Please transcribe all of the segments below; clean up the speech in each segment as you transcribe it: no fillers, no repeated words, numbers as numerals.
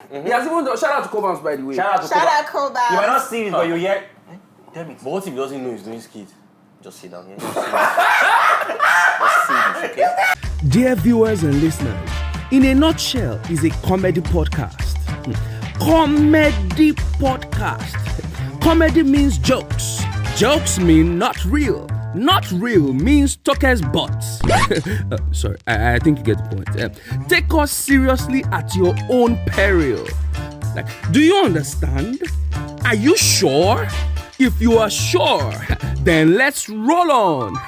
He has even done, shout out to Cobams, by the way. Shout out Cobams. You might not see it, but you hear. Damn it. But what if he doesn't know he's doing skit? Just sit down here. Just see this, okay? Dear viewers and listeners, In a Nutshell is a comedy podcast. Comedy podcast. Comedy means jokes. Jokes mean not real. Not real means talkers' butts. Sorry, I think you get the point. Take us seriously at your own peril. Like, do you understand? Are you sure? If you are sure, then let's roll on.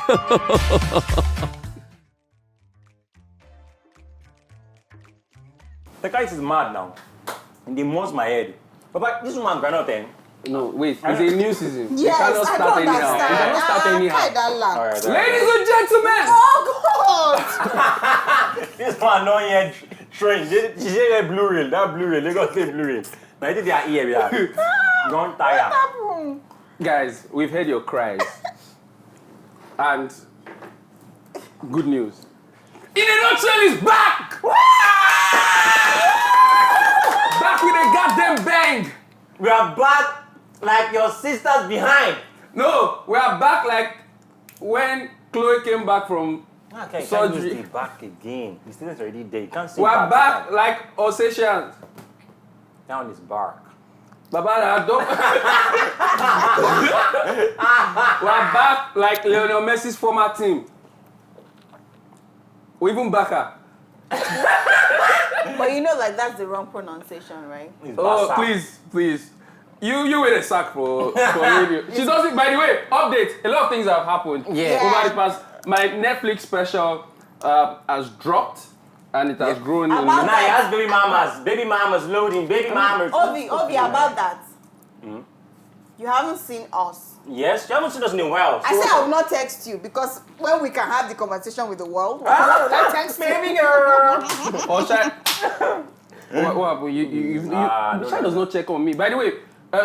The guy is mad now. And they must my head. But this woman cannot end. No, wait, it's a new season. Yes, you cannot I start don't anyhow. You cannot start anyhow. All right. Ladies and gentlemen! Oh, God! This man not yet trained. She said that blue reel. That blue reel. They got to say blue reel. Now I think they are here. Don't tire. Guys, we've heard your cries. And good news. In a Nutshell is back! Back with a goddamn bang! We are back like your sisters behind. No, we are back like when Chloe came back from surgery. Can't back again. The students already there. You can't see. We are back like Ossetians. Down this bark. Baba, don't. We are back like Lionel Messi's former team. We even back up. But you know, like, that's the wrong pronunciation, right? Oh, please. You were a sack for radio. She doesn't, by the way, update. A lot of things have happened. Yeah. Over the past, my Netflix special has dropped and it has grown. About Now he has baby mamas. Baby mamas loading. Baby mamas. Obi, about that. You haven't seen us. Yes, you haven't seen us in a while. I said I will not text you because when we can have the conversation with the world, why would I text Baby girl. Or Shai, what happened? Shai does not check on me. By the way,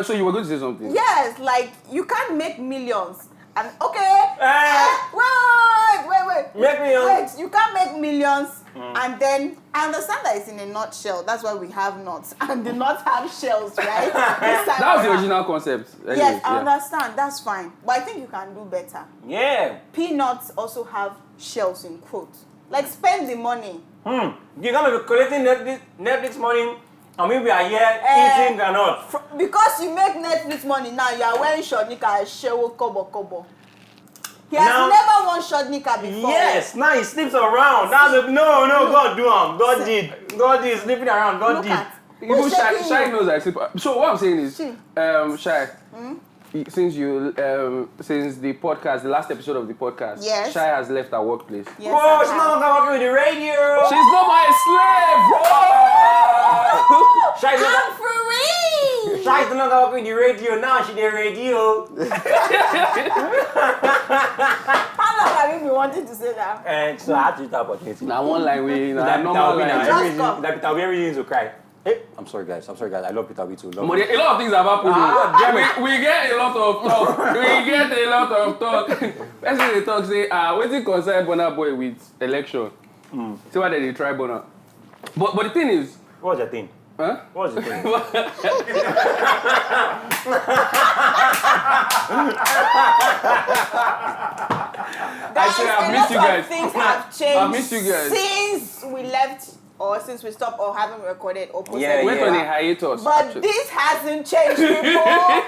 so you were going to say something? Yes, like you can't make millions. And wait. Make millions. Wait, you can't make millions and then I understand that it's in a nutshell. That's why we have nuts. And the nuts have shells, right? That was the original concept. Anyway, yes, I understand. That's fine. But I think you can do better. Yeah. Peanuts also have shells in quotes. Like spend the money. You can't be collecting Netflix money and we are here eating granite. Because you make Netflix money now, you are wearing short knicker and shewo kobo. He has never worn short knicker before. Yes, now he sleeps around. No, God do him. God did sleeping around. God did. Even Shai knows I sleep. So what I'm saying is, Shai, since the podcast, the last episode of the podcast, yes. Shai has left our workplace. Yes, whoa, she's no longer working with the radio. She's not my slave. I'm free. Shai's no longer working with the radio. Now she's the radio. How long have you been wanting to say that? And so I had to use that opportunity. Now one line we, normal line. That Peter Obi everything to cry. Hey, I'm sorry guys. I love Peter Obi too. A lot of things have happened. We get a lot of talk. Let's say they talk, say, what's it concern Burna Boy with election? See why they try Burna. But the thing is... What's your thing? Huh? What's your thing? Guys, I've missed you guys. Things have changed I've missed you guys. since we left or since we stopped or haven't recorded or posted. We went on a hiatus. But actually. this hasn't changed, people.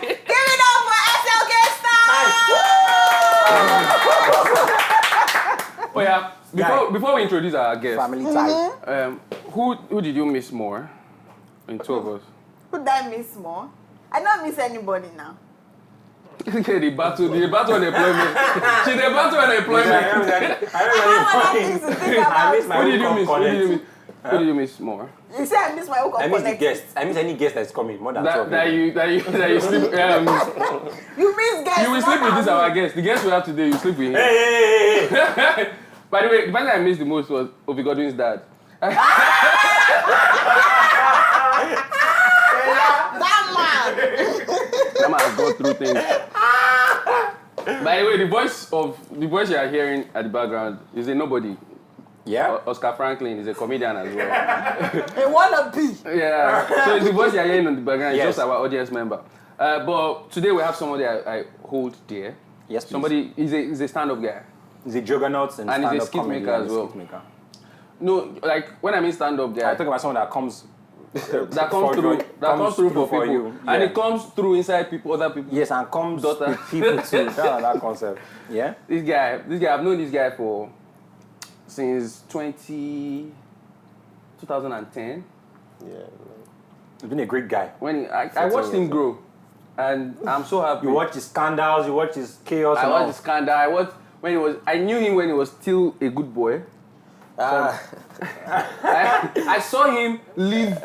Give it up for SLK Stars! Oh yeah, before we introduce our guest, Family ties. who did you miss more in two of us? Who did I miss more? I don't miss anybody now. Okay, the battle on employment. She's the battle on employment. I miss my Who did you miss more? You say I miss my own I miss the connect. guests. I miss any guest that's coming more than 12. That you sleep. You miss guests. You will sleep with this our guest. The guest we have today, you sleep with him. Hey. By the way, the person I missed the most was Obigodun's dad. That man has gone through things. By the way, the voice you are hearing at the background is a nobody. Yeah. Oscar Franklin is a comedian as well. They wanna be. Yeah. So the voice you're hearing on the background is Yes. just our audience member. But today we have somebody I hold dear. Yes, please. Somebody, he's a stand-up guy. He's a juggernaut and And he's a stand-up skit comedy maker and as a well. skit maker. No, like when I mean stand-up guy, I talk about someone that comes that comes through for people, you. and Yeah. it comes through inside people, other people. Yes, and comes Daughter. with people too. That concept. Yeah. This guy, I've known this guy since 2010. Yeah. He's been a great guy. When I watched him grow, and I'm so happy. You watch his scandals, you watch his chaos. I and watched all. the scandal. I knew him when he was still a good boy. I saw him live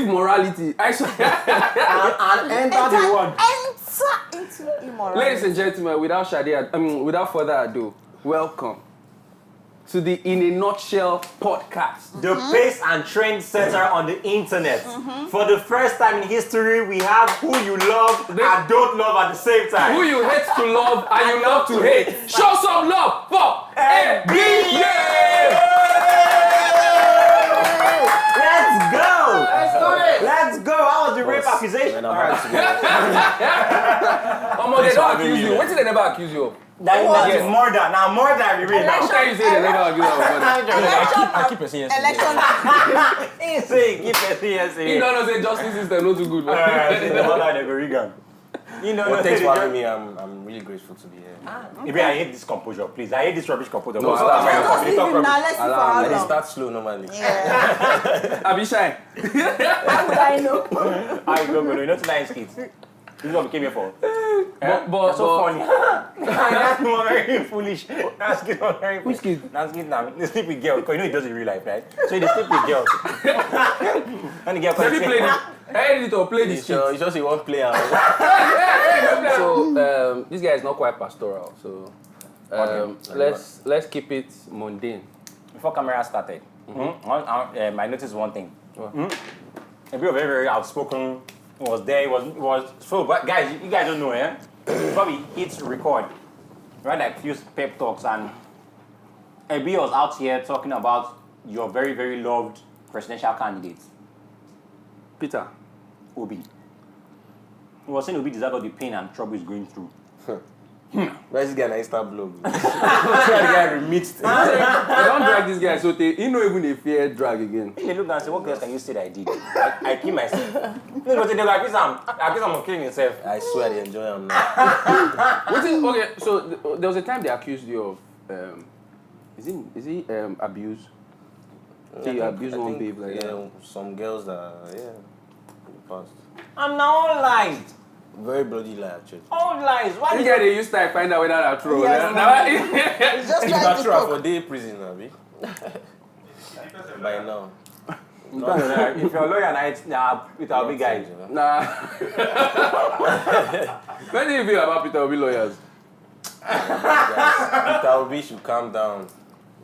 morality. I saw and enter the world. Enter into immorality. Ladies and gentlemen, without further ado, welcome to the In a Nutshell podcast. The pace and trend setter on the internet. For the first time in history, we have who you love and don't love at the same time. Who you hate to love and you love to hate. Show some love for Ebiye! Let's go! Let's do it! Let's go! How was the rape accusation? When I'm back They don't accuse you. What did they never accuse you of? That is murder. Now murder we read now. How can you say they never accuse you of murder? I keep saying yes. Election. He say keep it yes. You don't know say justice system not too good. The mother they go Regan. You know. Well, thanks for having me. I'm really grateful to be here. Maybe I hate this composure, please. I hate this rubbish composure. No, Stop allow my me. Just comedy, leave talk him rubbish. now. Let's see for Allow how I me. dey long. start slow normally. Yeah. I be shy. How would I know? I go. You know tonight kids. This is what we came here for. But That's so funny. That's not very foolish. That's not very foolish. Which kid? That's kid now. They sleep with girls. Because you know it does in real life, right? So they sleep with girls. And the girl Let me play this. Editor, play this shit. It's just you won't play out. So this guy is not quite pastoral. So let's keep it mundane. Before camera started, I noticed one thing. A very, very outspoken was there. It was so, but guys, you guys don't know, eh? Probably hits record, right? Like few pep talks, and Ebiye was out here talking about your very, very loved presidential candidate, Peter. Obi. He was saying Obi deserves all the pain and trouble he's going through. Where's this guy on Insta blog? The guy remixed. I don't drag this guy, so he not even a fair drag again. They look and say, what else can you say that I did? I kill myself. No, but they go, I guess I'm killing himself. I swear they enjoy him now. Okay, so there was a time they accused you of, is he abuse? He abused one babe like that. Some girls that, passed. I'm now all lies. Very bloody lie, actually. All lies. Why This did guy they used to find out whether that's true. Yes, It's just If like that's the true, I coke. for day prison, Abi. By now. If you're a lawyer and it's with our big guys. Nah. What do you feel about Peter Obi lawyers? Peter Obi should calm down.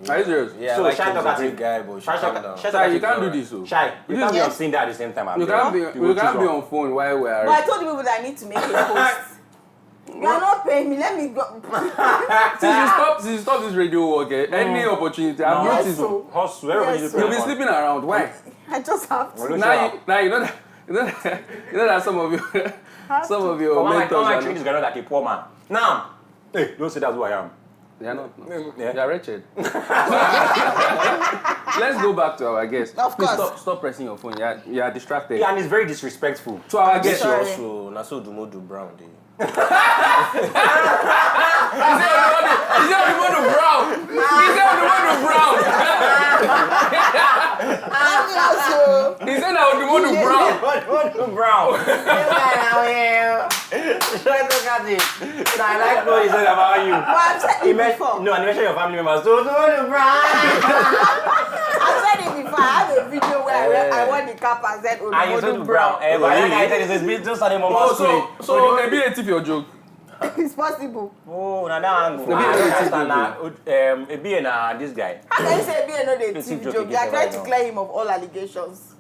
Are you serious? Yeah, So like Shai he's talk a at great him. guy, but he should calm down. Shai, you can't do this, so. Shai, you can't be on scene at the same time. You can't be on phone while we are. But I told the people that I need to make a post. You are not paying me. Let me go. Since you stop this radio work, any opportunity, I've No. noticed. So, Hustle, wherever Yes, you so- You'll be sleeping around. Why? I just have to. Now you know that some of your mentors Come are and treat this guy like a poor man. Now, hey, don't say that's who I am. they are not. Yeah. They are wretched. Let's go back to our guest. Of Please course. stop pressing your phone. You are distracted. Yeah, and it's very disrespectful. To our Yes, guest. Sorry. also, Naso Dumodu Brown. Is that the one to Brown? Is that the one to Brown? Is that the one to Brown? What brown? Look at it. I like what he said about you. But I've said He it met, before. no, and he mentioned your family members. So, brown. I've said it before. I have a video where I wore the cap and said, And you said Olumodu brown. Brown. But that guy said it's just an Oh, so maybe a tip your joke. It's possible. Oh, now that angle. Ebiye na this guy. How can you say Ebiye no dey It's thief a joke joke? They are again trying right to now. clear him of all allegations.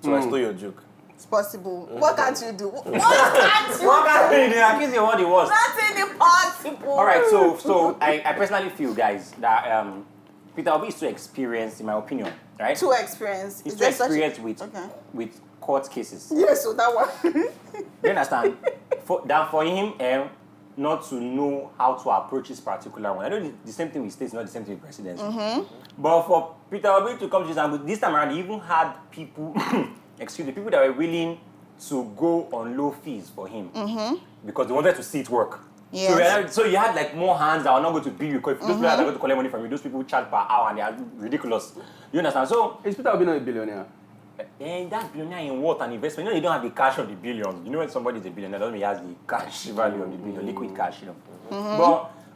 So I stole your joke. It's possible. What can't you do? What can't you What do? can they accuse you what it was? Nothing impossible. All right, so I personally feel, guys, that Peter Obi is too experienced, in my opinion, right? Too experienced. He's Is too there such a- experienced with court cases. Yes, so that one. You understand? For him, not to know how to approach this particular one. I know the same thing with states, not the same thing with presidency. But for Peter Obi to come to this time around, he even had people, people that were willing to go on low fees for him because they wanted to see it work. Yes. So you had like more hands that are not going to bill you. Because if those people that are going to collect money from you, those people charge per hour and they are ridiculous. You understand? So is Peter Obi not a billionaire? That billionaire in what an investment? You know, you don't have the cash of the billions. You know, when somebody is a billionaire, doesn't mean he has the cash value of the billion, liquid cash, you know.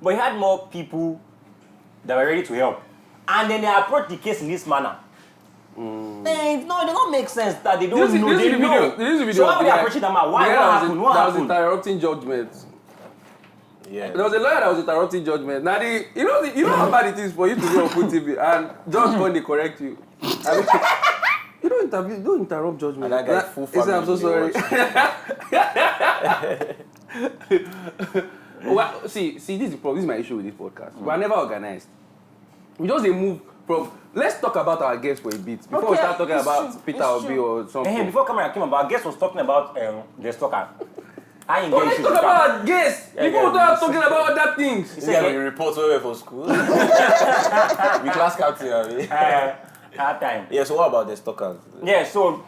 But he had more people that were ready to help. And then they approached the case in this manner. No, they don't make sense that they don't know. This is the video. So why would they approach that man? Why? What happened? That was interrupting judgment. Yeah. There was a lawyer that was interrupting judgment. Now, you know how bad it is for you to go on Food TV and judge when they correct you. I mean, don't interrupt judgment. And that guy full family. I'm so sorry. Well, see, this is the problem. This is my issue with this podcast. We are never organized. We just move from. Let's talk about our guests for a bit before we start talking about Peter Obi or something. Before camera came about, our guest was talking about the stalker. Let's talk about our guests. People are talking about other things. You see, we report over for school. We class captain, I mean. That time. Yeah, so what about the stalkers? Yeah, so.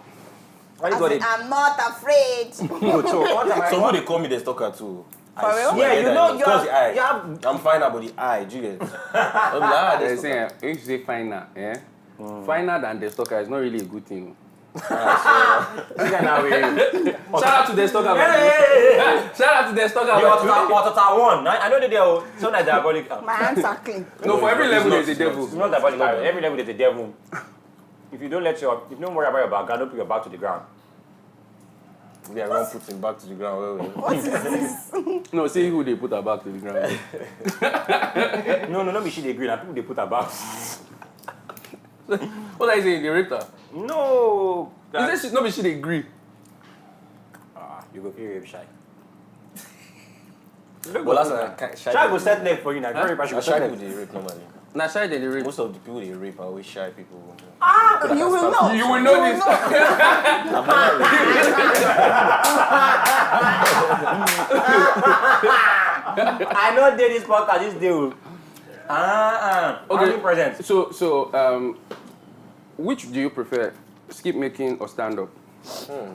I'm not afraid. So who they call me the stalker too? For real? Yeah, you know, you have. I'm fine about the eye, do you get? They're saying, if you say finer, yeah? Finer than the stalker is not really a good thing. Shout out to the stalker. Shout out to the stalker. One. I know that they are so that diabolic. My hands are clean. No, for every level there's a devil. It's not diabolic. Every level there's a devil. If you don't worry about your background, don't put your back to the ground. We are going to put him back to the ground. What is this? No, see who they put her back to the ground. No, not be she they agree. People they put her back. What are you saying? They raped her? No. Is that not be she they agree? You go feel rape shy. Well, that's Shy will set leg for you now. Shy people they rape normally. Nah, shy they rape. Most of the people they rape are always shy people. You will know. You will know this. I know they this podcast this deal. Okay. Present. So, which do you prefer? Skip making or stand up?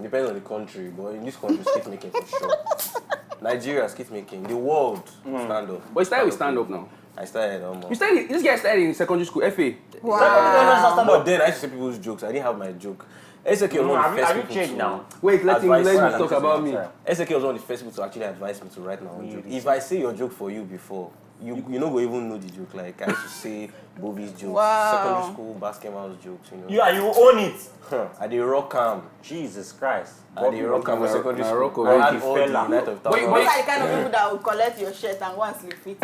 Depends on the country, but in this country, skip making for sure. Nigeria, skip making. The world, stand up. But you started with stand up now. I started almost. This guy started in secondary school, FA. Wow. But then I used to say people's jokes. I didn't have my joke. SK was one of the first Have you people changed to now? Wait, let me talk about me. SK was one of the first people to actually advise me to write my own joke. If I say your joke for you before, you no go even know the joke. Like I used to say Bobby's jokes, secondary school basketball jokes. You know. Yeah, you own it. I did rock cam. Jesus Christ. I did rock cam for secondary school. I I had all the night of Those are the kind of people that will collect your shirt and go and sleep with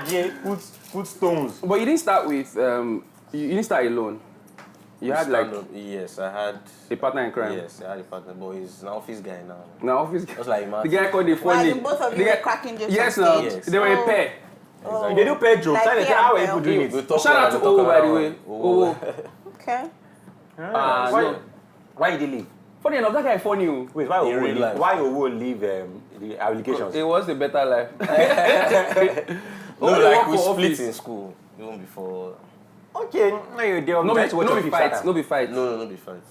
it. Put stones. But you didn't start with, you didn't start alone. You had like yes, I had a partner in crime. Yes, I had a partner, but he's an office guy now. Now office guy. Just like The guy called the funny. Like both of you were cracking jokes. Yes, on now stage. Yes. they were a pair. Oh. They do pay jokes. Like How are people doing it? Shout out to Owo, by the way. Owo. Okay. Why did they leave? Funny enough, that guy funny. Oh. Wait, why In real Owo life. leave? Why Owo leave the applications? It was a better life. No, Owo like work we for split office. in school even before. Okay, No be fight. No be fight. No be fight.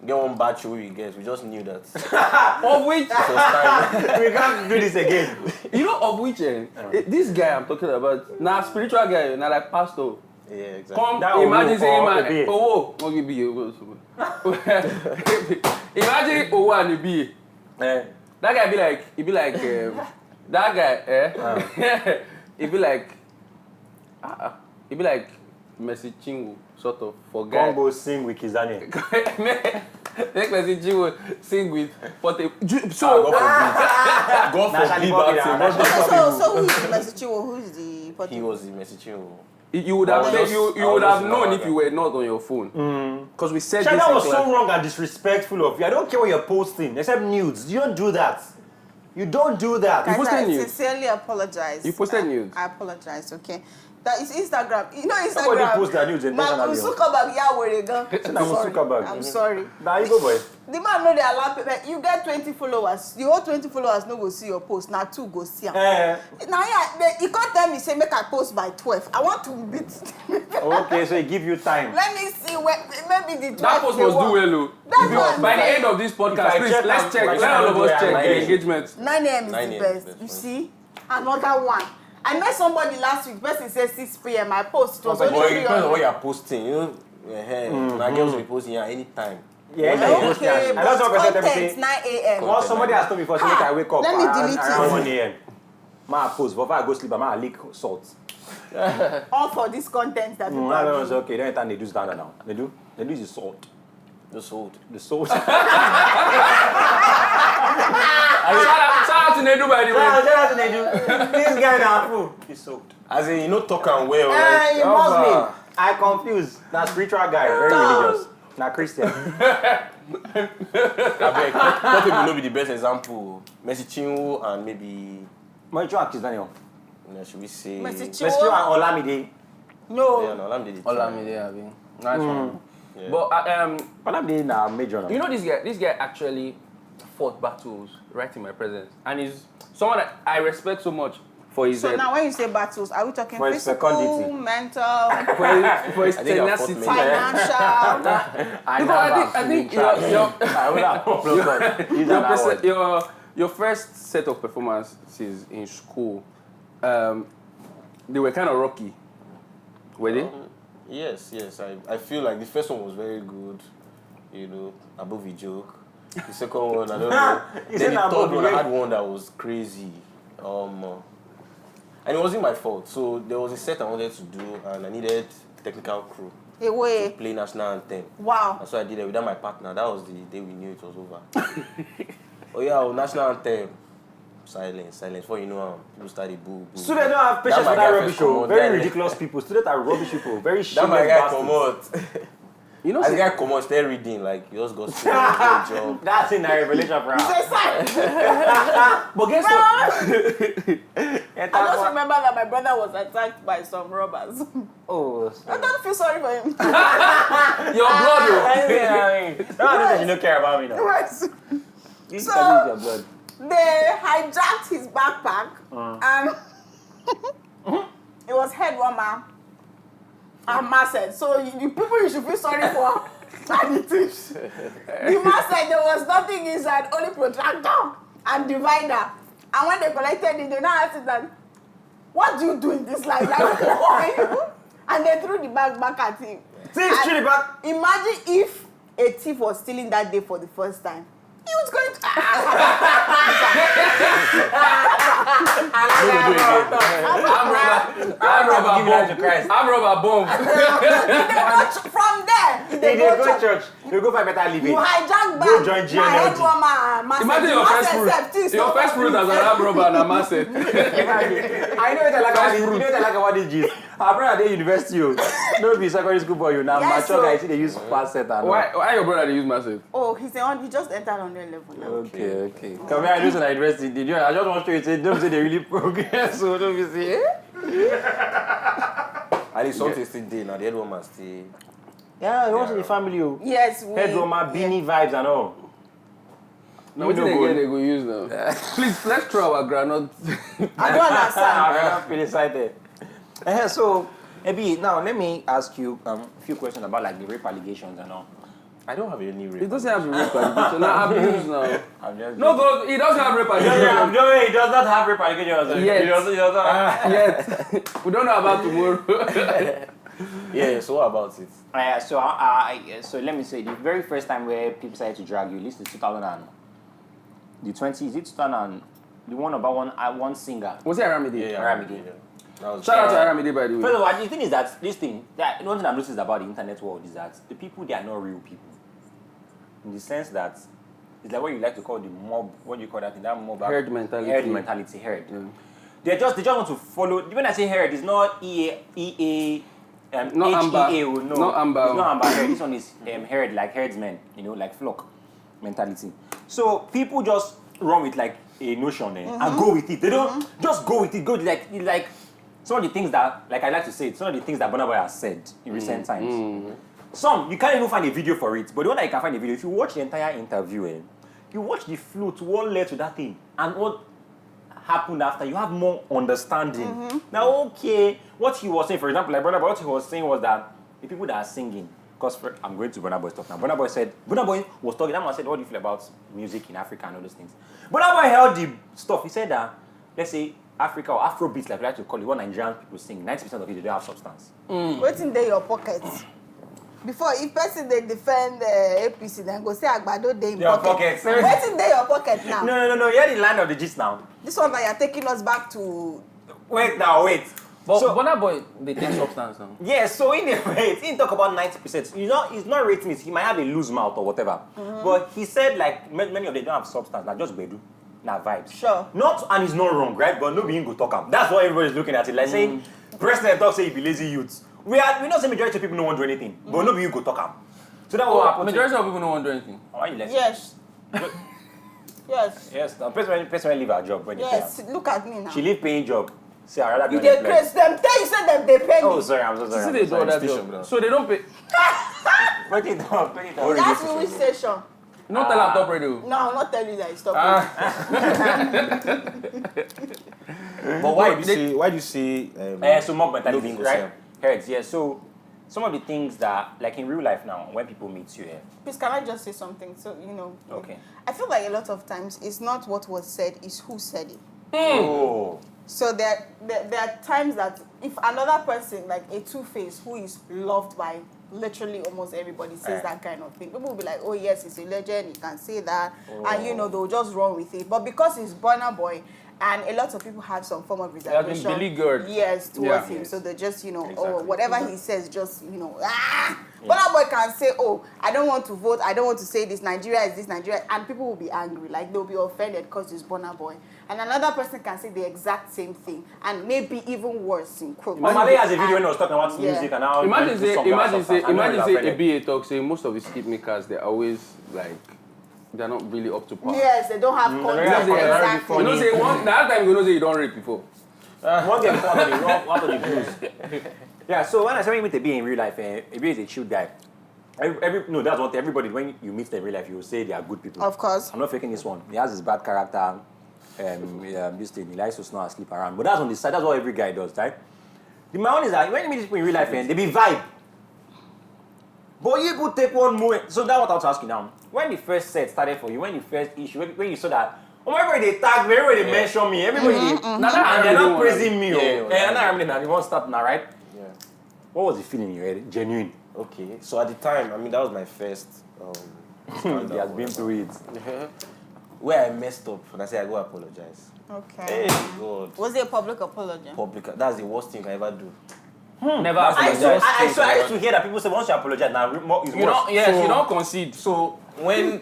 Get one batch we get. We just knew that. Of which, It was time. We can't do this again. you know, of which this guy I'm talking about, now spiritual guy, now like pastor. Yeah, exactly. Come, That imagine Owo saying, for man, Ebiye. Owo, what give you? Imagine Owo and Ebiye. That guy he be like, that guy, he be like Messi Chinwo, sort of, for guy. Congo sing with Kizane. Make Messi Chinwo sing with, God forbid. So who is the Messichiwo? Who is the Portuguese? He was the message. you would have said, you would have known if you were not on your phone. Because we said this. That was in so class. wrong and disrespectful of you. I don't care what you're posting, except nudes. You don't do that. You don't do that. You Guys, posted I nudes. sincerely apologize. You posted nudes. I apologize, okay? That is Instagram. You know Instagram. Somebody post their news intentionally. I'm sorry. Now you go, boy. The man know they allow people. You get 20 followers. The whole 20 followers no go see your post. Now 2 go see them. Now you can't tell me say make I post by 12. I want to beat. Okay, so he give you time. Let me see where maybe the 12. That post must do well, by the end of this podcast, please let's check. Let all of us check the engagement. 9 a.m. is the best. You see, another one. I met somebody last week. Person said 6 p.m. I post. It was only 3 it depends on what you're posting. You know, my girls will be posting here anytime. Yeah, okay. But content 9 a.m. Once somebody has told me before, I wake up let me delete around 1 a.m. I post. Before I go sleep, I leak salt. All for this content that people are doing. Okay, then they do standard now. They do the salt. The salt. Shout out to Nedu, by the way. Shout out to Nedu. This guy now fool. He's soaked. As in, you know, talk and well, right? He must be. I confused. That spiritual guy, very religious. Not Christian. I beg. What people know be the best example? Messi Chinwo and maybe. Messi Chinwo is Daniel. No, should we say? Messi Chinwo and Olamide. No. Yeah, no, Olamide. Olamide, I mean. Nice one. Yeah. But Olamide na major. You know this guy actually fought battles right in my presence, and he's someone that I respect so much for his. So now when you say battles, are we talking for physical, mental, for his tenacity, financial? I think your first set of performances in school, they were kind of rocky. Were they? Yes. I feel like the first one was very good, you know, above a joke. The second one, I don't know. Then the third one, I had one that was crazy. And it wasn't my fault. So there was a set I wanted to do, and I needed technical crew to play national anthem. Wow. And so I did it without my partner. That was the day we knew it was over. Oh yeah, national anthem. Silence. Before you know, people started boo. Students don't have patience for that rubbish show. Very ridiculous people. Students are rubbish people. Very shameless bastards. That my guy come out. You know, as the guy come out, start reading, like, you just got straight to job. That's in a revelation for us. But guess what? I just remember that my brother was attacked by some robbers. Oh, I don't feel sorry for him. Your blood, you don't care about me now. Yes. This So, is your blood. They hijacked his backpack and it was head warmer and mustard. So the people you should feel sorry for are the thieves. The mustard, there was nothing inside, only protractor and divider. And when they collected it, they now asked them, what do you do in this life? Like, why? And they threw the bag back at him. Thieves threw the bag? Imagine if a thief was stealing that day for the first time. He was going to... I'm Robert Boom. From there, they go to church. They go for better living. You hijack back. Go join GNLD. Imagine your first fruit. Your first fruit as an arm robber and a master. I know what I like about this gist. Our brother at university, no be secondary school boy, you now mature guys, they use fast set and why your brother they use massive? Oh, he just entered on their level now. Okay. Come here, I do some university. Did you? I just want to show you. Don't say they really progress. So don't be say. At least something still there. Now the head woman still. Yeah, it was in the family. Yes, head woman, beanie vibes and all. No, what they go use now? Please, let's throw our granite. I don't understand. I'm pretty excited. So, Ebiye, now let me ask you a few questions about like the rape allegations and all. I don't have any rape. It doesn't have rape allegations. Now abuse now. No, he doesn't have rape allegations. He does not have rape allegations. Yet. He does not. Yet. We don't know about tomorrow. Yeah, so what about it? So let me say, the very first time where people started to drag you, at least in 2000 the one about one singer. Was it Aramide? Yeah, Aramide. Shout out to Aramide, by the way. First of all, the thing is that one thing I've noticed about the internet world is that the people, they are not real people. In the sense that it's like what you like to call the mob, what do you call that thing? That mob. Herd mentality. Herd. Yeah. They just want to follow. When I say herd, it's not EA. No Amber. No, no Amber. It's not Amber herd. This one is herd, like herdsmen, like flock mentality. So people just run with like a notion and go with it. They don't just go with it. Go like some of the things that, like I like to say, some of the things that Burna Boy has said in recent times. Some, you can't even find a video for it, but the one that you can find a video, if you watch the entire interview, you watch the flow to what led to that thing, and what happened after, you have more understanding. Now, okay, what he was saying, for example, like Burna Boy, what he was saying was that the people that are singing, because I'm going to Burna Boy's talk now. Burna Boy was talking, that man said, what do you feel about music in Africa and all those things? Burna Boy held the stuff, he said that, let's say, Africa or Afrobeats, like we like to call it, what Nigerian people sing, 90% of it, they don't have substance. What's in your pocket? Before, if person they defend APC, then go say Agbado they in pocket. What's in your pocket now? No. Hear the line of the gist now. This one that you're taking us back to. Wait. But So- Burna Boy, they take substance now. Yeah, so in a way, he didn't talk about 90%. You know, he's not rating it. He might have a loose mouth or whatever. But he said, like, many of them don't have substance. Like, just bedu. Nah, vibes. Sure. Not, and it's not wrong, right? But nobody go talk am. That's why everybody's looking at it. Like saying, President talk say he be lazy youths. We not say majority of people don't want to do anything. But nobody go talk am. So that what happened. Majority of people don't want to do anything. Why you less? Yes. Yes. Yes, the person leave her job when Yes. they pay her. Look at me now. She leave paying job. Say, I'd rather You be dey unemployed. praise them. Tell you said them they pay Oh, me. sorry, I'm so sorry. See, I'm they so do that Station, job. bro. So they don't pay. Put it down. That's which station? No tell am top radio. No, I'll not tell you that. Stop. But why do you say So mob mentality, Living right? yourself. Heads, yeah. So some of the things that, like in real life now, when people meet you, Please, can I just say something? So, Okay. I feel like a lot of times it's not what was said, it's who said it. Oh. So there are times that if another person, like a Two-Face who is loved by literally almost everybody, says that kind of thing, people will be like, oh yes, he's a legend, he can say that, and they'll just run with it. But because he's Burna Boy, and a lot of people have some form of reservation, beleaguered. yes, towards him. So they just, oh, whatever he says, just, Burna Boy can say, oh, I don't want to vote, I don't want to say this, Nigeria is this, Nigeria, and people will be angry, like they'll be offended because it's Burna Boy. And another person can say the exact same thing, and maybe even worse in quote. Mama has a video when he was talking about music and how Imagine say Ebiye talk say most of his skip makers they're always like they're not really up to par. Yes, they don't have context. Exactly. You know say one that time you know say you don't rape before. one day before one of the views. Yeah, so when I say when you meet Ebiye in real life, Ebiye is a chill guy. That's what everybody, when you meet them in real life, you will say they are good people. Of course. I'm not faking this one. He has his bad character. This thing, he likes to snore and sleep around. But that's on the side, that's what every guy does, right? My own is that when you meet people in real life, they be vibe. But you could take one more. So that's what I was asking now. When the first set started for you, when the first issue, when you saw that, everybody they tag me, everybody they mention me, everybody and they're not praising me. And I remember they won't start now, right? Yeah. What was the feeling you had? Genuine. Okay, so at the time, that was my first He has been through it. where I messed up, and I said I go apologize. Okay. Hey God. Was it a public apology? Public. That's the worst thing I ever do. Never I apologize. used to hear that people say once you apologize, now it's worse. You don't concede. So when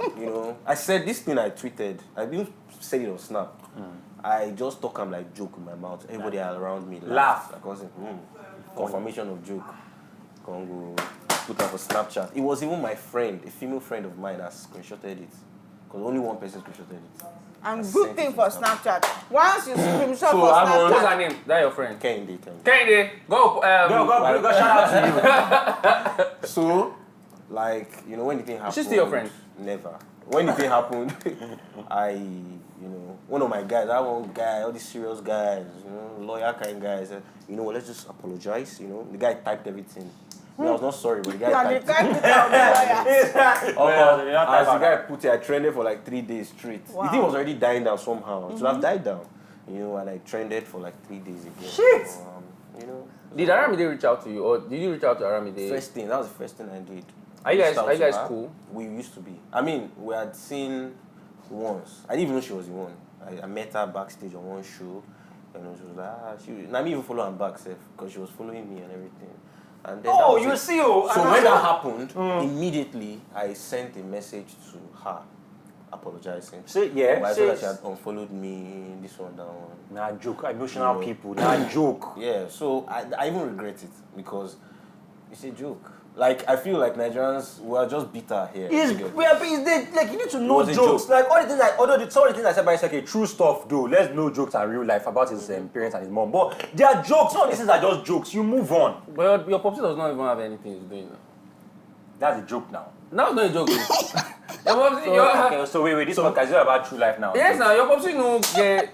I said this thing I tweeted, I didn't say it on Snap. I just talk I'm like joke in my mouth. Everybody around me Laugh. I was confirmation of joke. Congo put up a Snapchat. It was even my friend, a female friend of mine, that screenshotted it. Because only one person screenshotted it. And I good sent thing it for to Snap. Snapchat. Once you screenshot So for what's her Snapchat, name? That your friend? Kehinde. Kehinde, go. Go shout out to you. So, when the thing happened. She's still your friend? Never. When the thing happened, one of my guys, that one guy, all these serious guys, lawyer kind guys, said, let's just apologize. The guy typed everything. I was not sorry, but the guy and the typed guy put out the lawyer. As the guy put it, I trended for 3 days straight. Wow. The thing was already dying down somehow. It should have died down. And I trended for 3 days again. Shit! So, Did Aramide reach out to you, or did you reach out to Aramide? that was the first thing I did. Are you Reached out to guys her. cool? We used to be. We had seen once. I didn't even know she was the one. I met her backstage on one show, and she was like, I didn't even follow her back, because she was following me and everything. And then that was it. So when that happened, immediately I sent a message to her, apologizing. So, yeah, But I saw that she had unfollowed me, this one, that one. Nah, joke. Emotional people. Nah, joke. Yeah, so I even regret it because it's a joke. Like, I feel like Nigerians, we are just bitter here. Like, you need to know jokes. Like, all the things some of the things I said by like true stuff, though. Let's know jokes and real life about his parents and his mom. But they are jokes. Some of these things are just jokes. You move on. But your popsi does not even have anything he's doing. That's a joke now. No, it's not a joke. Your popsi, Okay, so wait, this podcast is all about true life now. yes, now your popsi no get.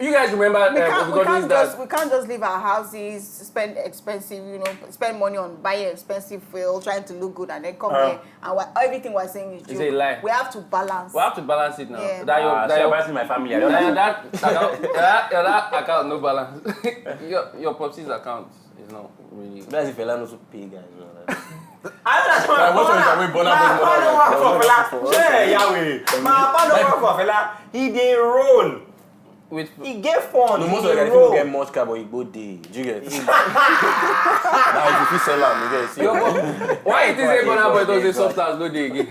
You guys remember? We can't just leave our houses, spend expensive, spend money on buying expensive fuel, trying to look good, and then come here and everything we're saying is joke. It's a lie. We have to balance. We have to balance it now. Yeah. That you're balancing my family. I don't know. that account no balance. your popsi's account is not really. That's if Fela knows to pay guys. I don't know. My father work for Fela. He did roll. He gave fun. No, most of the guys don't get much car, but he go day. Do you get it? Now, if you sell out, you get it. Why it is a Burna Boy don't say substance no day again?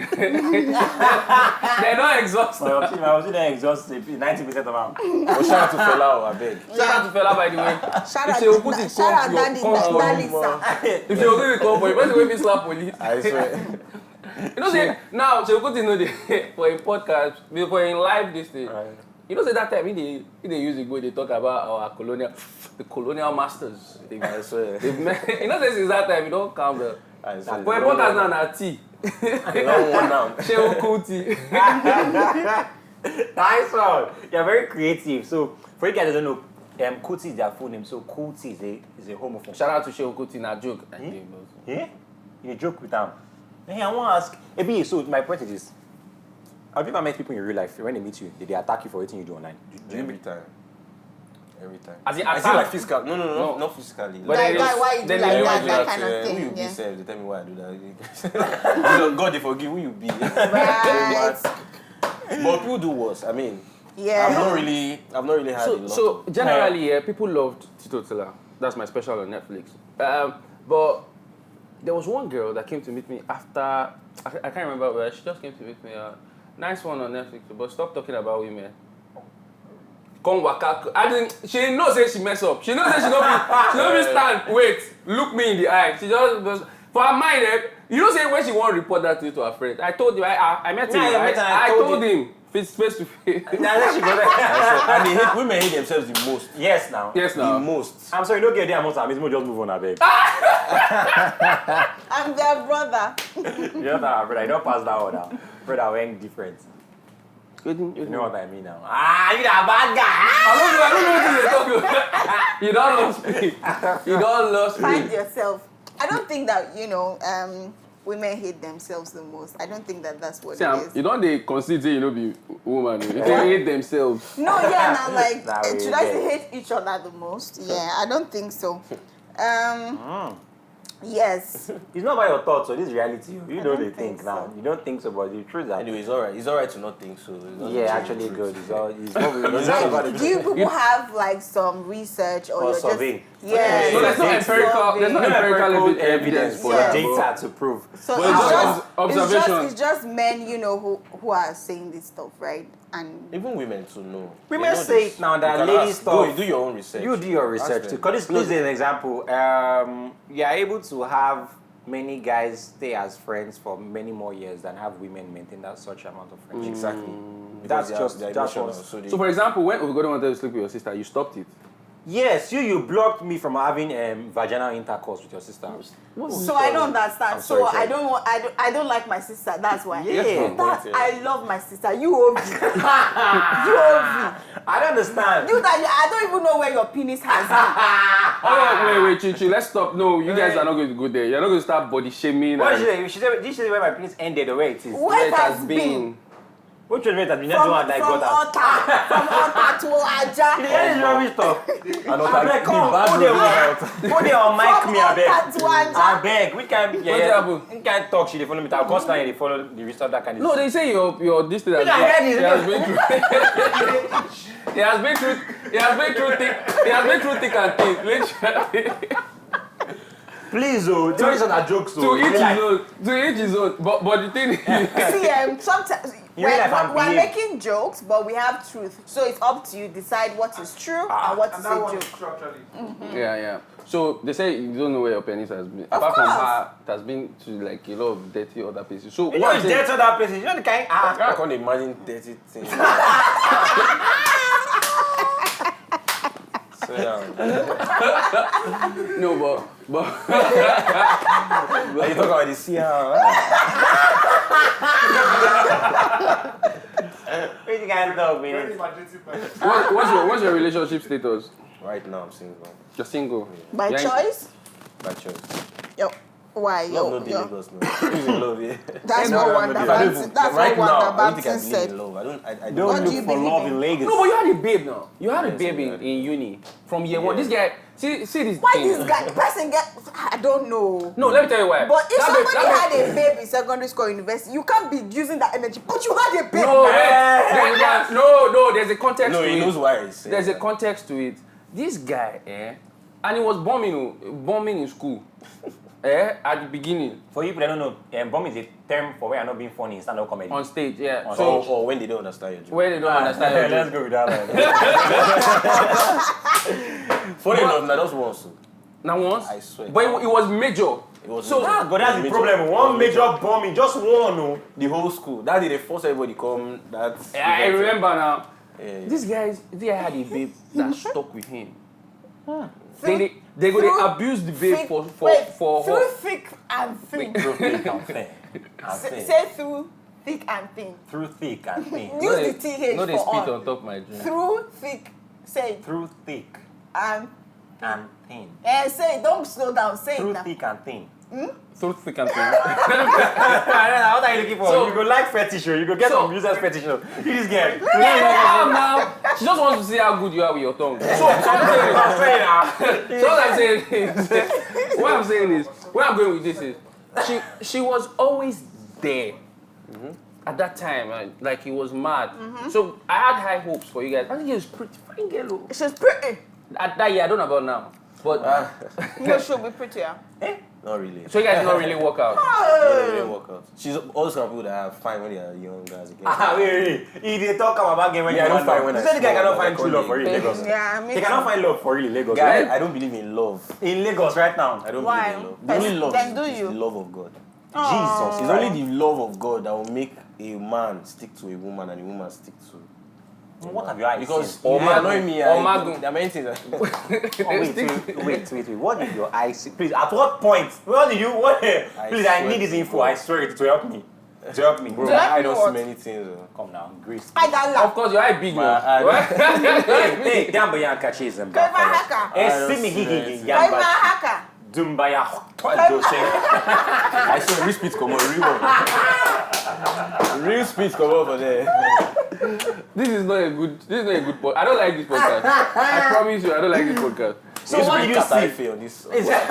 They're not exhausted. I was in there exhausted. 90% of them. But shout out to Fela, I beg. Shout out to Fela, by the way. Shout out If they will put it shout out come Daddy for Lisa. if they will give it come for you, why do we slap police? I swear. You know, say now Sheokuti no dey for a podcast, for a live this thing. You know, say that time he they use the go they talk about our colonial masters. I swear. You know, since that time you don't count the. I swear. For a podcast now na tea. They don't want now. Sheokuti. Nice one. You're very creative. So for you guys that don't know, Kuti is their full name. So Kuti is a homophone. Shout out to Sheokuti na joke. Yeah? You joke with them. Hey, I want to ask, Ebiye, so my point is this. Have you ever met people in real life, when they meet you, they attack you for everything you do online? Every time. As in I say like physical. No, not physically. But why you do like that kind of thing? Who you be, sir? They tell me why I do that. God, they forgive who you be. Right. But people do worse. I mean, Yeah. I've not really had a lot. So generally, people loved Tito Tilla. That's my special on Netflix. But there was one girl that came to meet me after, I can't remember where, she just came to meet me. Nice one on Netflix, but stop talking about women. Come waka. She knows say she mess up. She knows say she don't be stand, wait, look me in the eye. She just, for her mind, you know say when she won't report that to her friend. I told you, I met him, I told him. Face to face. And women hate themselves the most. Yes, now. The most. I'm sorry, don't get there. I'm just move on, I beg. I'm their brother. You're not brother. I don't pass that order. Brother, we're different. You know what I mean now? You're a bad guy. I don't know what you're talking about. You don't lost me. Find yourself. I don't think that, women hate themselves the most. I don't think that that's what it is. You don't they consider be woman. They hate themselves. No, should I say hate each other the most? Yeah, I don't think so. Yes. It's not about your thoughts, so this is reality. You know they think now. You don't think so, but the truth is that anyway, it's alright. It's alright to not think so. Actually good. Do you people have some research or you're survey? Yeah. So there's no empirical evidence for data to prove. So it's just men, who are saying this stuff, right? And even women too know. Women say it now that ladies stuff. Do your own research. You do your research too. Because this is an example. You are able to have many guys stay as friends for many more years than have women maintain that such amount of friendship. Exactly. That's emotional. So for example, when Ugodo wanted to sleep with your sister, you stopped it. Yes, you blocked me from having vaginal intercourse with your sister. So I don't understand. Sorry. I don't like my sister. That's why. Yeah. I love my sister. You OV. You OV. I don't understand. I don't even know where your penis has been. Wait, Chichi, let's stop. No, you guys are not going to go there. You're not going to start body shaming. What did she say where my penis ended the way it is? Where it has been? Which was better? From Ota to Aja. That is rubbish stuff. Put it on mic me, I beg. I beg. We can't talk. She follow me. I'll constantly follow the rest of that kind of. No, they say your this thing has been through thick and thin. Literally. Please, these are jokes. To each his own. But the thing is, see, sometimes In real life, I'm we're behaved. making jokes, but we have truth. So it's up to you decide what is true and what is a joke. Yeah. So they say you don't know where your penis has been. Apart from her, it has been to like a lot of dirty other places. So You know it's dead to that place. You know the kind. I can't imagine dirty things. No, but Are you talking about the sea? What you guys know, man? what's your relationship status? Right now, I'm single. You're single. By You're in- choice? By choice. Yo, why? Love no delay, Lagos, no. Who's in love, yeah? That's No, what I'm Wanda not Banton. doing- That's right what now, Wanda I don't think I Banton believe said. in love. I What Don't do look you for believe love in? in Lagos. No, but you had a babe now. You had a Yes, babe yeah. in uni from year one. This guy, see this Why thing. this guy? Person get? I don't know. No, let me tell you why. But if That somebody babe- had a babe in secondary school or university, you can't be using that energy. But you had a babe. No, wait. No, there's a context No, to he it. knows why he's saying There's a that. context to it. This guy, and he was bombing in school, at the beginning, For you people that don't know, bomb is a term for where you're not being funny in stand-up comedy. on stage, yeah. On So, Or when they don't understand your joke. where they don't understand your Let's joke. go with that one. Funny enough, now just once. Now once, I swear. but it was major. It was So, major. But that's the Major. problem. One major bombing, just one. No. The whole school. That day they force everybody come. That's I remember now. Yeah. This guy had a babe that stuck with him. They go Through abuse the babe thick- for through her. thick and thin. Through thick and thin. Say through thick and thin. Through thick and thin. Use the TH No, they for spit on. on top of my drink. Through thick. Say it. Through thick And thin. say it. Don't slow down. Say Through it now. thick and thin. Through thick and thin. What are you looking for? So- You go like fetish, you go get So- some users fetish. You this girl. Now, she just wants to see how good you are with your tongue. So what I'm saying is, where I'm going with this is, she was always there. At that time, like he was mad. So I had high hopes for you guys. I think he was pretty fine girl. She's pretty. At that year, I don't know about now. But No, she'll be prettier. Not really. so you guys did not really work out. Not really work out. She's also some people that are fine when they are young guys again. Wait. He did talk about game when Yeah, I you don't find when You I said the guy small, cannot but find I true love call for real in Lagos. Yeah, me He cannot find love for real in Lagos. Guy, Right? I don't believe in love. In Lagos right now. I don't Why? believe in love. The only love Then do is you? the love of God. Jesus. It's only the love of God that will make a man stick to a woman and a woman stick to. What have your eyes Because seen? you annoy me. Or Magu. There are many things. Wait. What did your eyes see? Please, at what point? What did you? What? Please, I swear need this to info. God. I swear it to help me. To help me. Bro, Do I I don't what? see many things. Come now, Greece. I got Of laugh. course, your eye big My now. eye- Hey, Dambaya catches them. Kaiva haka. Hey, see me gigi. Kaiva Yamba. haka. Dumbaya. I saw real speed come on, real one. Real speed come over there. This is not a good podcast. I don't like this podcast. I promise you, I don't like this podcast. So what did you see? Katafe on this? Is that?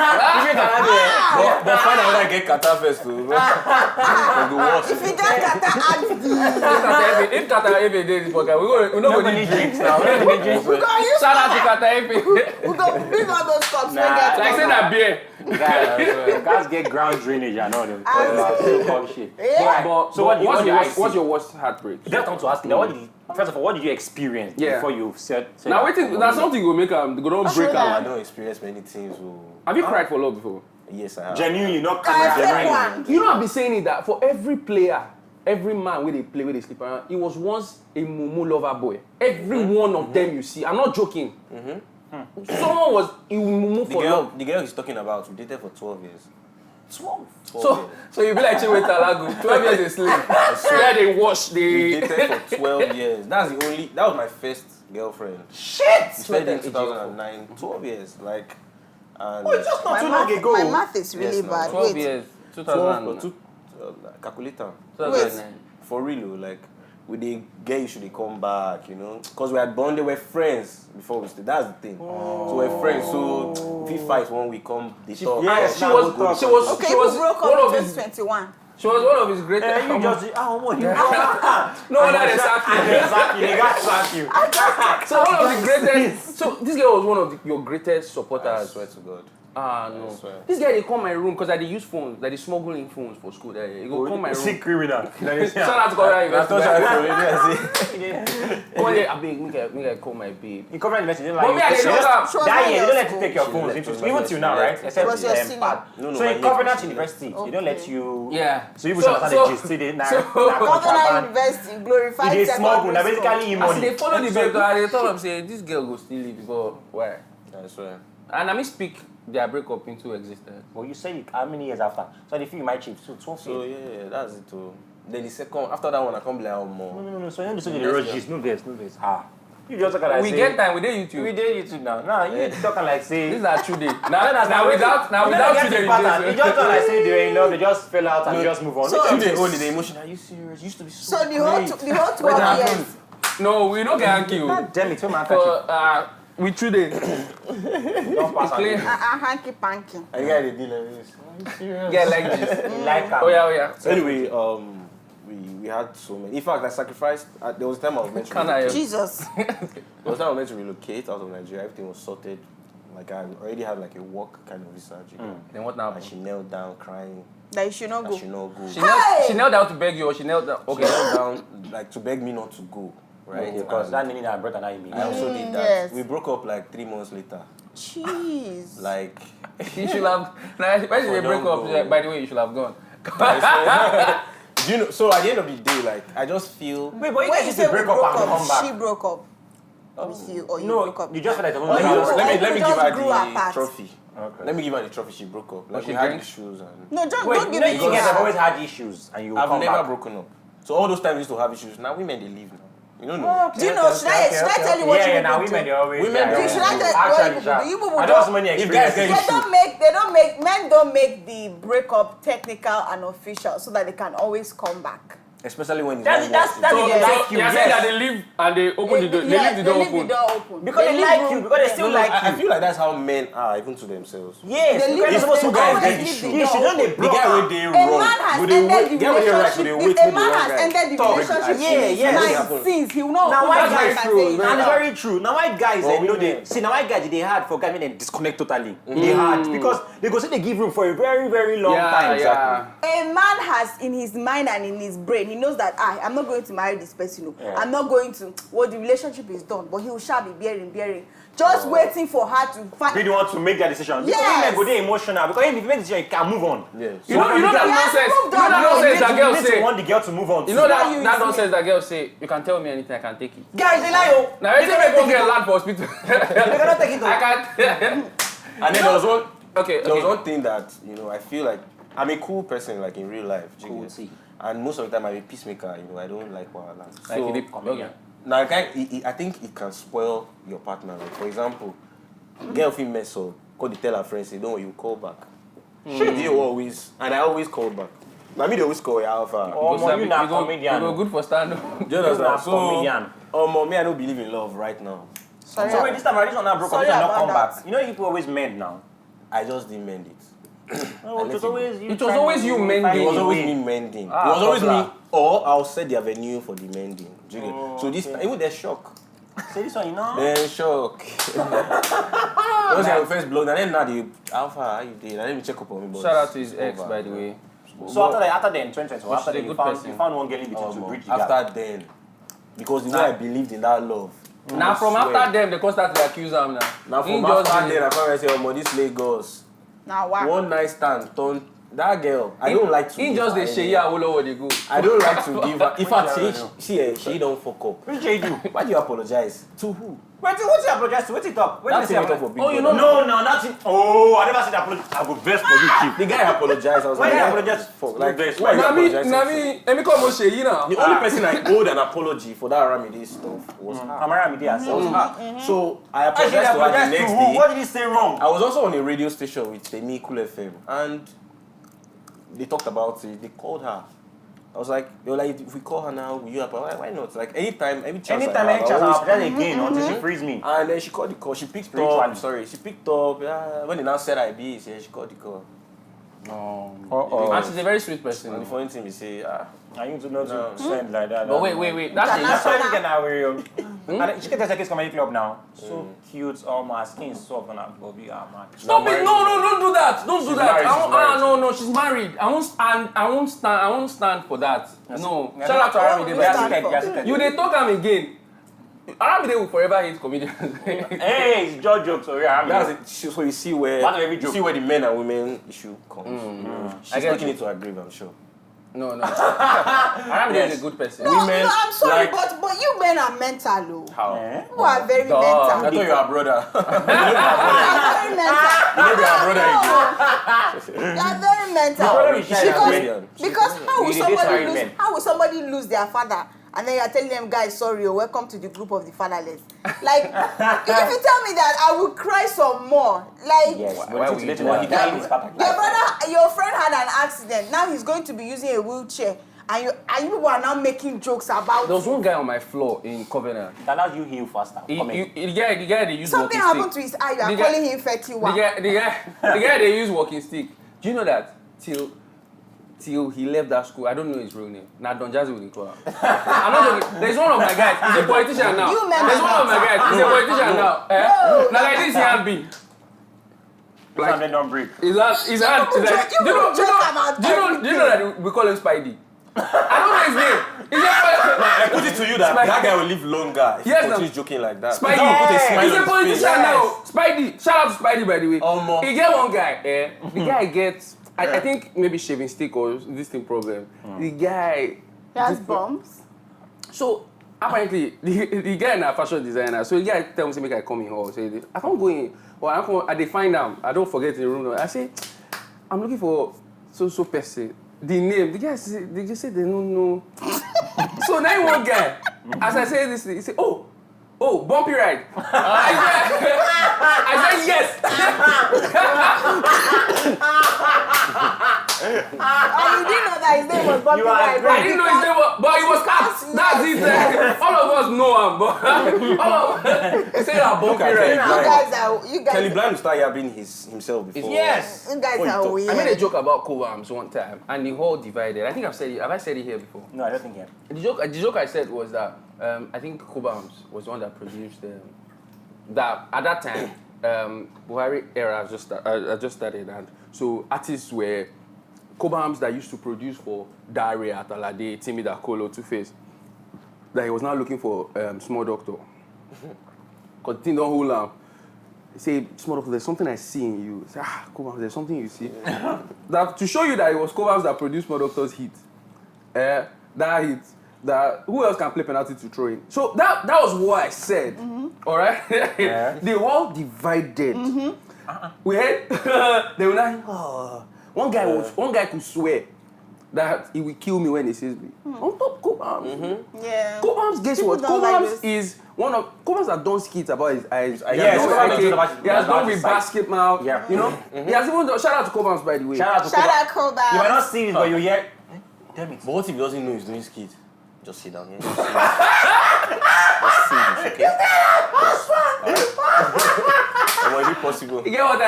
But find out when I get kata first too. The worst. If you get kata, add the. If Kata Efe did this podcast, we're not going to need drinks now. We're not going to drink. We gonna use Shout out to Kata Efe. We gonna bring all those cups. we Nah, get Like say that beer. Guys get ground drainage and all them. Shit. Yeah. But So what do you what's see? your worst heartbreak? That's what I want to ask you. Now, first of all, what did you experience Yeah. before you said? Now waiting, now something will make go don't break sure I out. don't experience many things. So. Have you cried for love before? Yes, I have. Genuinely, not I camera. take one. You know I've been saying it that for every player, every man where they play, where they sleep around, he was once a mumu lover boy. Every one of them you see. I'm not joking. Someone was a mumu for love. The girl he's talking about, we dated for 12 years. 12 So you be like Chinwe Talagu, 12 years a slave. Where they wash We the. dated for 12 years. That was my first girlfriend. Shit! We started in 2009. 12 years. Like, and Oh, just not too long ago. My math is really Yes, no. bad. 12 Wait. years. 12 2000. calculator. 2009. For real, like, we they get you should they come back, you know? Because we had bonded, we're friends before we stayed. That's the thing. So we're friends. So if he fights one, we come, they talk. yeah, She was Okay, she we was broke one up of in his 2021. she was one of his greatest. You just, No one had sack you. They got sack you. So one of the greatest. So this girl was one of your greatest I supporters. swear to God. No. swear. This guy, they come my room because I dey use phones, that they smuggling phones for school. He go come my room. Sick criminal. Shout out to Korea University. University. Come here, abeg, make I call my babe. In Covent University, they don't But me, I like dey you. look am. She was That not year, they your don't let you school. take your phones She into left school. Even till now, right? Except Was your senior? pad. No, So my in Covenant age. University, they Okay. don't let you. Yeah. So you So- understand so- the gist. See, they Covenant contraband. University glorified It is small, secondary now school. basically As money. they follow the babe, they told them say this girl go still leave because why? I swear. And I mean speak their breakup into existence. Well, you say how many years after? So the film might change. So 12 So years. yeah, that's it too. Then the second, after that one, I can't be like, oh, more. No. So you know the rush gist. No this. You just talk like We say. get time, we dey YouTube. We did YouTube now. Nah, you talking like say. This is our true day. Now without you, the pattern. You just talk like say they were in love. They just fell out and just move on. So- Shoot the holiday emotion. Are you serious? You used to be so So the whole great. 12 years. No, we don't get you. God damn it, man. But we true day. Don't pass Clean. on. Hanky panky. I got the deal like this. Are you serious? Get like this. Like Oh yeah. So anyway, we had so many. In fact, I sacrificed. There was a time I was meant to. Can I? relocate. Jesus. There was a time I was meant to relocate out of Nigeria. Everything was sorted. Like I already had like a work kind of visa. Then what now? And she knelt down crying. That you should not That go. she not go. She knelt down to beg you, or she knelt down. She Okay. knelt down like to beg me not to go. Right? Because And that meaning that brother now you mean. I also did that. Yes. We broke up like 3 months later. Jeez. Like You should have. Now, when Oh, they break don't up, go. she's like, by the way, you should have gone. do you know? So at the end of the day, like I just feel. Wait, but you When guys you used say to we break up and come she back. broke up with you, or you broke No, up. you just feel like Or you you're broke- Let me you give just her grew the apart. trophy. Okay. Let me give her the trophy. She broke up. Like she we had drink? issues and. No, just Wait, don't give you know it you to guys have her. always had issues and you will I've come never back. broken up. So all those times we used to have issues. Now women they leave now. You don't know. Do you know? Should I tell you what Yeah, you now people women do? they always. Women yeah, do. yeah, Should I yeah. tell what Actually, you sha. people do? You people I don't- know so many If guys experiences. get They don't make men don't make the breakup technical and official so that they can always come back. Especially when it's That's not that's worth that's it. if So, they so like you. you're saying that Yes. they leave and they open the door. They leave the door leave open. the door open. Because they leave like room. you, because they still No, like I you. feel like that's how men are even to themselves. Yes, They leave because the- supposed to they guys always get leave issue. the You should door know they The broke guy up. where they A wrong. man has But they ended wait- the get where they right, but they relationship. wait If a for the man wrong has guy. ended the Talk. relationship I see Yeah, in yeah. night since, he will not Now open why his mouth guys and true, say it. very And it's hard. very true. Now white guys, Oh, you know women. they see now white guys they hard for guys when they disconnect totally. They hard because they go say they give room for a very very long time. Yeah. A man has in his mind and in his brain, he knows that I'm not going to marry this person. No. Yeah. I'm not going to. Well, the relationship is done, but he will shall be bearing. Just waiting for her to find. Really want to make that decision. Yes. Because women go they emotional because if you make decision you can move on. Yes. You know that Yeah, nonsense. moved You know on. that You nonsense that girl you need to say. want the girl to move on. You know too. that you that see. nonsense that girl say. You can tell me anything, I can take it. Guys they lie oh. Now every time I go get land for hospital, They cannot take it I oh. can't. And then there was one. Okay. There was one thing that I feel like I'm a cool person, like in real life. do you Cool, get? see. And most of the time I'm a peacemaker. I don't like wahala. Like So you did comedian. now I think it can spoil your partner. Like for example, girl fit mess up. Call the tell her friends say don't worry, you call back. They always and I always call back. Now me they always call Alpha. Oh, Because you not you go comedian. good for stand up. Do you understand? not So, comedian. me I don't believe in love right now. Sorry, So wait, this time around, this one now broke up, Sorry this one not about come that. back. You know people always mend now. I just didn't mend it. No, let it was it always you. It was trying always to you find mending. It a was always way. me mending. Ah, It was always popular. me, or I'll set the avenue for the mending. Do you get? So this time, even there's shock. Say this one, you know. Then shock. Once I first blown, and then now the Alpha, how you did? And then we check up on me. But Shout out to his it's ex, over. by the way. So after then 2020, Which after is a then good person. you found one girl in between to bridge the gap. After then, because the way I believed in that love. Now I from swear. after them, they come start to accuse him now. Now He from just after dey- then, I found myself, oh, this Lagos. now wow. One night stand, turned that girl. I don't like to. He give just her dey any- shey all over the go. I don't like to give her. In fact, Which she don't fuck up. Which they do? Why do you apologize? To who? Wait, what's your apologize to? What's it up? What That's did it you talk say? for big Oh, you brother. know- No, nothing. Oh, I never said apologize. I go best for you, chief. The guy apologized. I was Why like, you yeah, apologize? fuck, like, Best. why you Na me, apologizing for? Emi come shey now. The only person I owed an apology for that Aramide stuff was her. Camera me there. Was her. So I I should apologized to her the apologize to next who? day. What did he say wrong? I was also on a radio station with Temi Cool FM, and they talked about it. They called her. I was like, they were like, if we call her now, will you apologize? Why not? Like anytime, every chance. Anytime I any have, chance I I always apologize again until she frees me. And then she called the call. She picked Spiritually. up. Sorry, she picked up. Yeah, when they now said Ebiye, she called the call. And she's a very sweet And person. the funny thing is, say, I need to know to send like that. But wait. That's she can take a comedy club now. So cute, my skin is soft and Bobby are mad. Stop it! No, don't do that. Don't do that. No, she's married. I won't stand for that. No. Shout out to Aramide. You they talk him again. Aramide will forever hate comedians. Hey, it's just jokes. So that's it. So you see where the men and women issue comes. She's taking it to her grave, I'm sure. No. Aramide is a good person. No, I'm sorry, but you men are mental, though. How? You are very mental. I thought you were a brother. You are very mental. You know you are a brother again. You are very mental. Because how will somebody lose their father? And then you're telling them, guys, sorry, welcome to the group of the fatherless. Like, if you tell me that, I will cry some more. Like, yes, your friend had an accident. Now he's going to be using a wheelchair. And you people are now making jokes about There was one guy on my floor in Covenant. That allows you heal faster. The guy they use something walking happened stick. to his eye. You are calling him Fetiwa. The guy they use walking stick. Do you know that till he left that school, I don't know his real name. Nah, Don Jazzy will call him. I'm not joking. There's one of my guys. He's a politician now. There's one of my guys. He's a politician now. Now like this, he has been. Like, don't break. His hand. Do you know that we call him Spidey? I don't know his name. I put it to you that guy will live longer if he continues joking like that. Spidey. He's a politician now. Spidey. Shout out to Spidey, by the way. He get one guy. The guy gets. I think maybe shaving stick or this thing problem. The guy has bumps. So apparently the guy in a fashion designer. So the guy tell me, make I come in hall. Say I can't go in. Or I find them. I don't forget the room. I say I'm looking for so person. The name. The guy say they just say they don't know. So now one guy. As I say this, he say bumpy ride. I said yes. And you didn't know that his name was Bumpy Ride. I didn't know his name was, but he was cat. That's it. All of us know him, but he said that Bumpy Ride. You guys Kelly Blind will start yabbing himself before. Yes. You guys are weird. I made a joke about Cobhams one time, and the whole divided. I think I've said it. Have I said it here before? No, I don't think yet. The joke I said was that I think Cobhams was the one that produced that at that time Buhari era just started, and so artists were Cobhams that used to produce for Dari Atalade, Timi Dakolo, Two-Face, that he was now looking for Small Doctor. Because thing don't hold him. He say, Small Doctor, there's something I see in you. He say, Cobhams, there's something you see. That to show you that it was Cobhams that produced Small Doctor's hit. That hit. That who else can play penalty to throw in? So that was what I said. All right? Yeah. They were all divided. We had they were like, one guy could swear that he will kill me when he sees me. On top Cobhams. Yeah. Cobhams, guess what? Cobhams is one of Cobhams have done skits about his eyes. He has done with basketball. Yeah. You know? He has even done, shout out to Cobhams, by the way. Shout out Cobhams. You might not see it, but you hear. Damn it. But what if he doesn't know he's doing skits? Just sit down here. Just sit, okay? Or is it possible? You get what I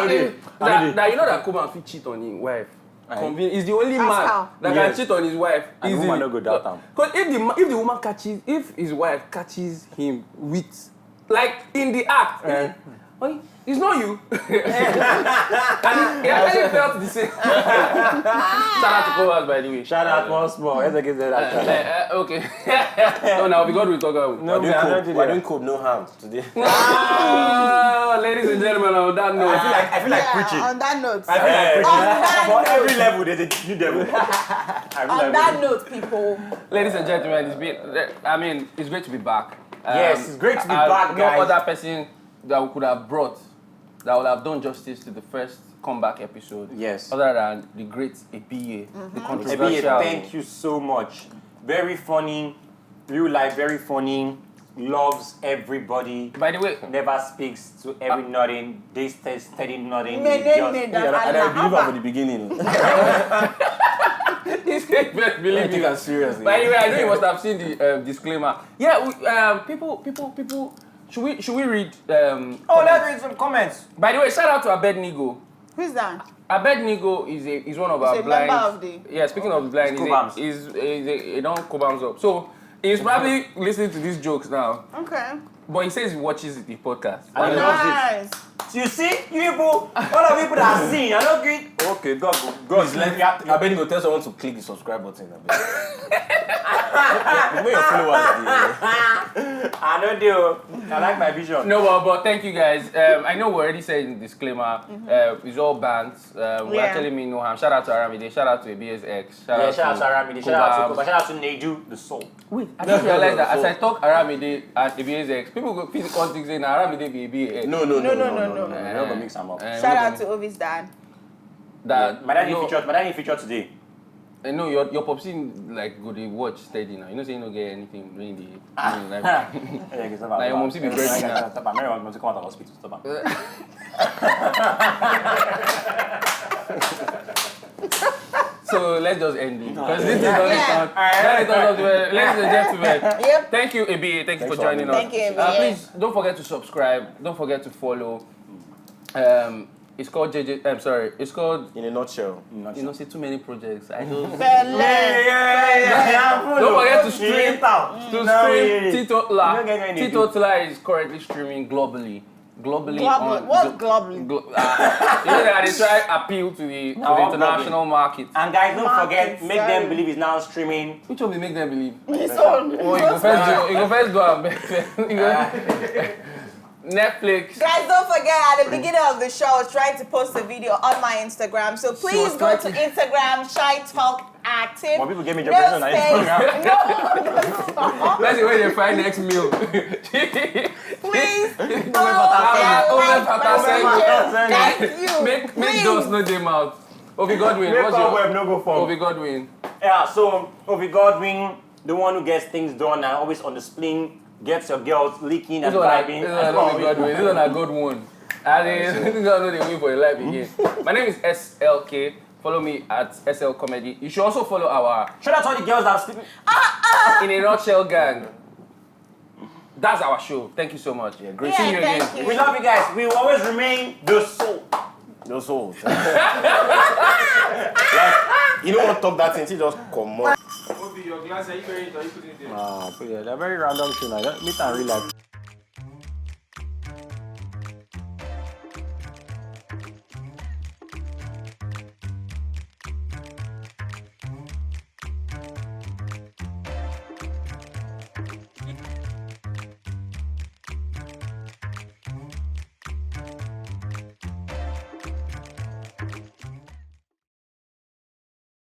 mean? Now you know that Cobhams will cheat on his wife. He's the only man that can cheat on his wife. And the woman don't go doubt him. Because if his wife catches him with, like in the act, it's not you. And he actually felt the same. Shout out to Cobhams, by the way. Shout out once more. Okay. So now we got to talk about. We're doing cope, no harm today. Ladies and gentlemen, on that note, I feel like preaching. On that note, I feel like preaching. For every level, there's a new devil. On that note, people. Ladies and gentlemen, it's great to be back. Yes, it's great to be back, guys. No other person that we could have brought that would have done justice to the first comeback episode. Yes. Other than the great Ebiye, the controversial. Ebiye, thank you so much. Very funny, real life, very funny. Loves everybody. By the way, never speaks to every nothing. They steady nothing. And I believe her for the beginning. Believe me. Seriously. By the way, I know you must have seen the disclaimer. Yeah, people. Should we read? Let's read some comments. By the way, shout out to Abednego. Who's that? Abednego is one of our a blind. member of the... Yeah, speaking of the blind, he don't Cobams up. So he's probably listening to these jokes now. Okay. But he says he watches the podcast. And he loves it. You see, you people, all of people that are seeing, I don't agree. Okay, God, God's I bet you go tell someone to click the subscribe button. The way your followers I don't do. I like my vision. No, but thank you guys. I know we already said in the disclaimer, it's all bands. We're telling me no harm. Shout out to Aramide, shout out to Ebiye's ex. Shout out to Aramide, shout out to Koba, shout out to Neju, the soul. Wait, I just realized that as I talk Aramide and Ebiye's ex, people go physically think saying Aramide be Ebiye's ex. No. You're not gonna mix them up. Shout out to Ovi's dad. My daddy featured today. I know your popsy like go dey watch steady now. You know say you no get anything during the like your mom see be breaking now. Stop. Mary wants to come out of hospital. Stop. So let's just end it because this is doesn't sound. Ladies and gentlemen, thank you Ebiye. Thank you for joining us. Thank you, Ebiye. Please don't forget to subscribe. Don't forget to follow. It's called JJ. I'm sorry. It's called. In a nutshell. You know, see too many projects. I don't. Don't forget to stream. Tito Tla. Tito Tla is currently streaming globally. Globally on. What's globally? You know that they try appeal to the international market. And guys, don't forget, make them believe it's now streaming. Which one will make them believe? So, Oh, you go first do Netflix. guys, don't forget at the beginning of the show, I was trying to post a video on my Instagram. So please go to Instagram, Shy Talk Active. More people gave me depression on Instagram. That's the way they find next meal. Please go Thank you. Make those no them out. Obi Godwin, Make what's our your web no go for. Obi Godwin? Yeah, so Obi Godwin, the one who gets things done and always on the spleen, gets your girls leaking and vibing. This is not Godwin. This is not a good one. This is not the win for your life again. My name is SLK. Follow me at SL Comedy. You should also follow our Shout out to all the girls that are sleeping. In a Nutshell gang. That's our show. Thank you so much. Yeah, great seeing you again. thank you. We love you guys. We will always remain the soul. No soul. You don't want to talk that thing, just come on. Obi, your glass, are you wearing it or are you putting it there? They're very random shit. Meet and real life.